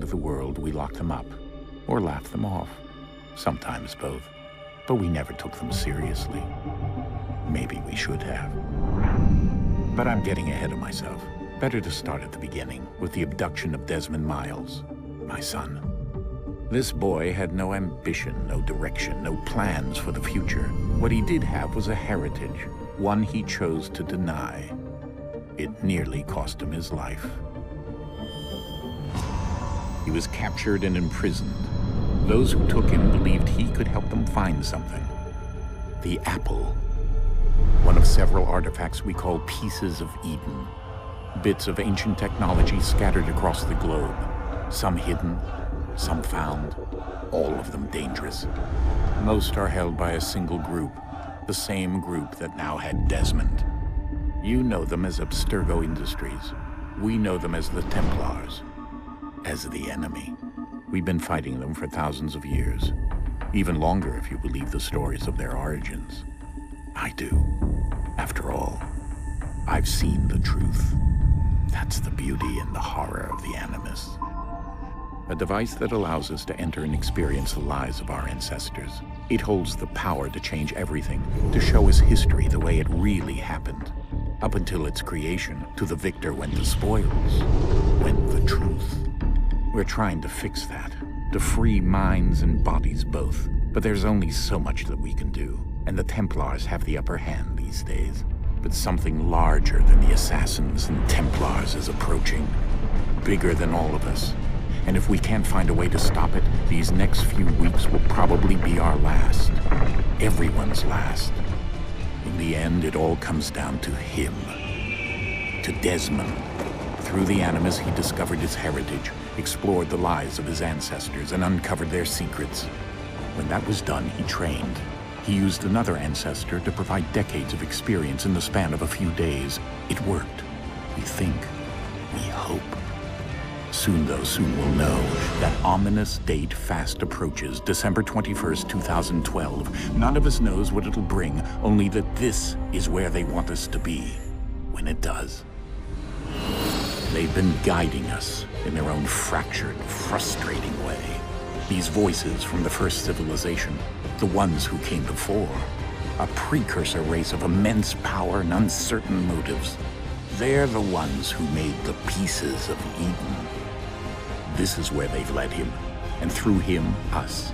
the world, we locked them up, or laughed them off. Sometimes both. But we never took them seriously. Maybe we should have. But I'm getting ahead of myself. Better to start at the beginning, with the abduction of Desmond Miles, my son. This boy had no ambition, no direction, no plans for the future. What he did have was a heritage, one he chose to deny. It nearly cost him his life. He was captured and imprisoned. Those who took him believed he could help them find something. The apple. One of several artifacts we call pieces of Eden. Bits of ancient technology scattered across the globe. Some hidden, some found, all of them dangerous. Most are held by a single group, the same group that now had Desmond. You know them as Abstergo Industries. We know them as the Templars, as the enemy. We've been fighting them for thousands of years, even longer if you believe the stories of their origins. I do. After all, I've seen the truth. That's the beauty and the horror of the Animus. A device that allows us to enter and experience the lives of our ancestors. It holds the power to change everything, to show us history the way it really happened. Up until its creation, to the victor went the spoils, went the truth. We're trying to fix that, to free minds and bodies both. But there's only so much that we can do, and the Templars have the upper hand these days. But something larger than the Assassins and Templars is approaching, bigger than all of us. And if we can't find a way to stop it, these next few weeks will probably be our last. Everyone's last. In the end, it all comes down to him. To Desmond. Through the Animus, he discovered his heritage, explored the lives of his ancestors, and uncovered their secrets. When that was done, he trained. He used another ancestor to provide decades of experience in the span of a few days. It worked. We think. We hope. Soon, though, soon we'll know. That ominous date fast approaches, December 21st, 2012. None of us knows what it'll bring, only that this is where they want us to be, when it does. They've been guiding us in their own fractured, frustrating way. These voices from the first civilization, the ones who came before, a precursor race of immense power and uncertain motives. They're the ones who made the pieces of Eden. This is where they've led him, and through him, us.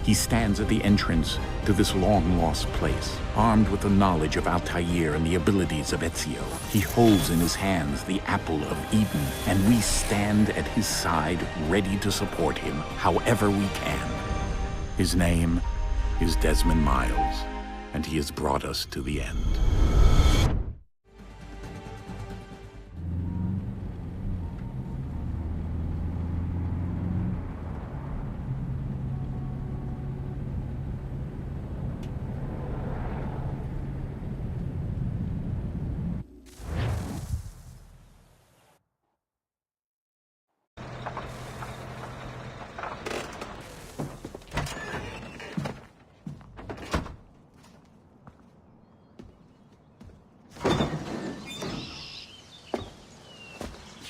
He stands at the entrance to this long-lost place, armed with the knowledge of Altair and the abilities of Ezio. He holds in his hands the apple of Eden, and we stand at his side, ready to support him however we can. His name is Desmond Miles, and he has brought us to the end.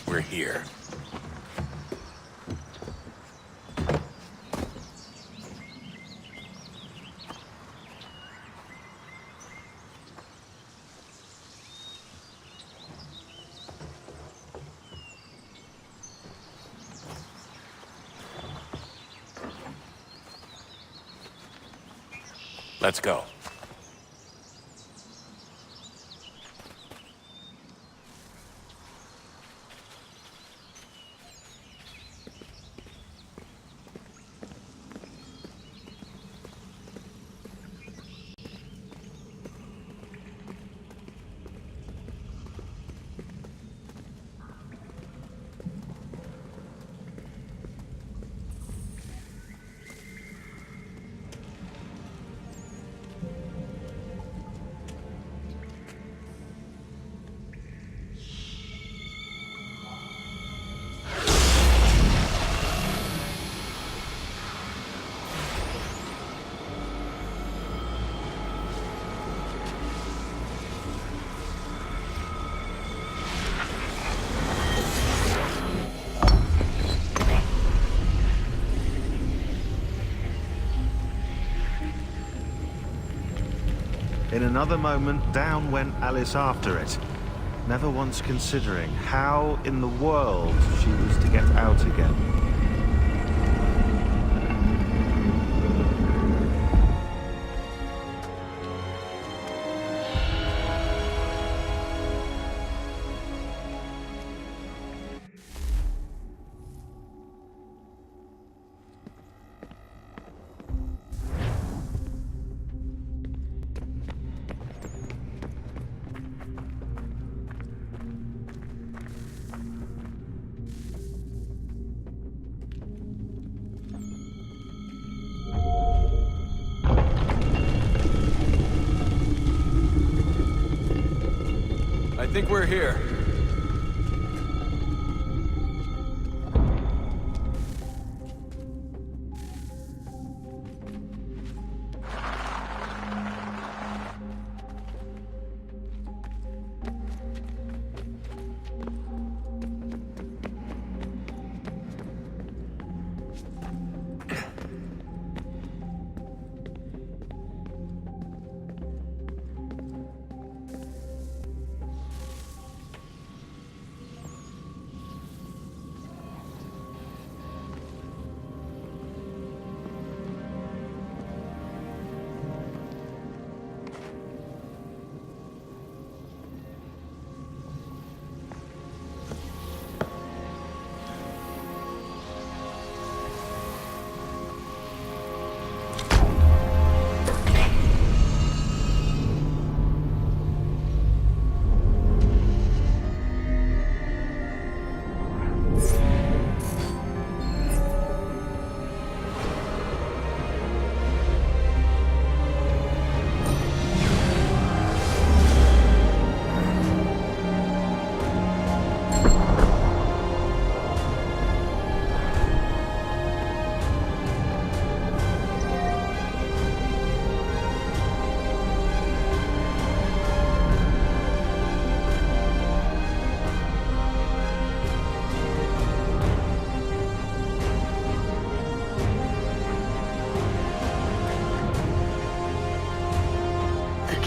We're here. Let's go. In another moment, down went Alice after it, never once considering how in the world she was to get out again. I think we're here.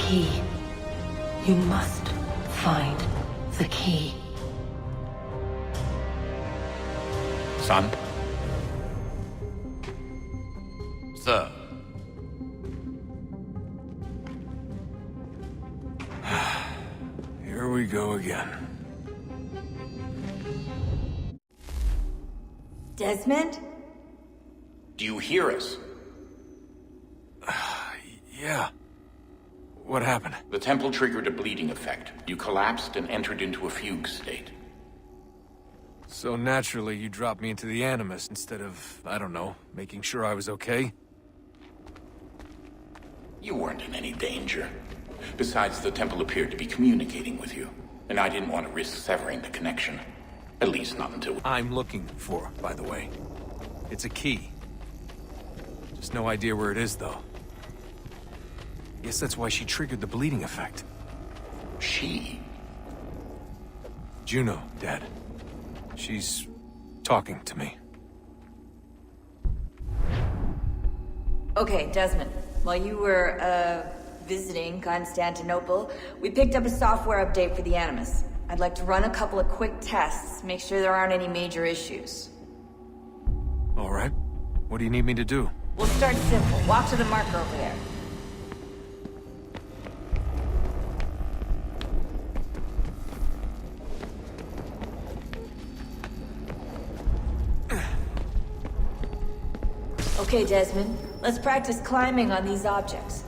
Key. You must find the key. Son? Sir. Here we go again. Desmond? Do you hear us? Yeah. What happened? The temple triggered a bleeding effect. You collapsed and entered into a fugue state. So naturally, you dropped me into the Animus instead of, I don't know, making sure I was okay? You weren't in any danger. Besides, the temple appeared to be communicating with you, and I didn't want to risk severing the connection. At least not until... I'm looking for, by the way. It's a key. Just no idea where it is, though. Guess that's why she triggered the bleeding effect. She? Juno, Dad. She's talking to me. Okay, Desmond. While you were, visiting Constantinople, we picked up a software update for the Animus. I'd like to run a couple of quick tests, make sure there aren't any major issues. All right. What do you need me to do? We'll start simple. Walk to the marker over there. Okay, Desmond. Let's practice climbing on these objects.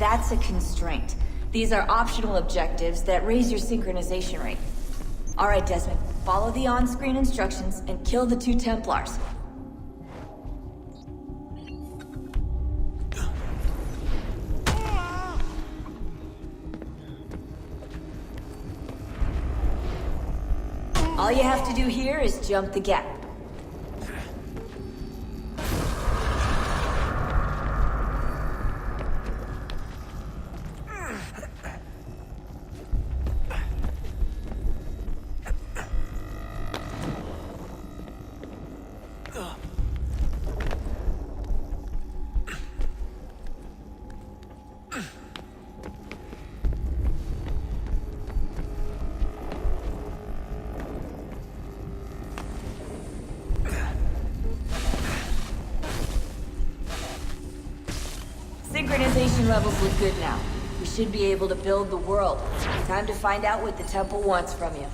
That's a constraint. These are optional objectives that raise your synchronization rate. Alright, Desmond. Follow the on-screen instructions and kill the 2 Templars. All you have to do here is jump the gap. Synchronization levels look good now. We should be able to build the world. Time to find out what the temple wants from you.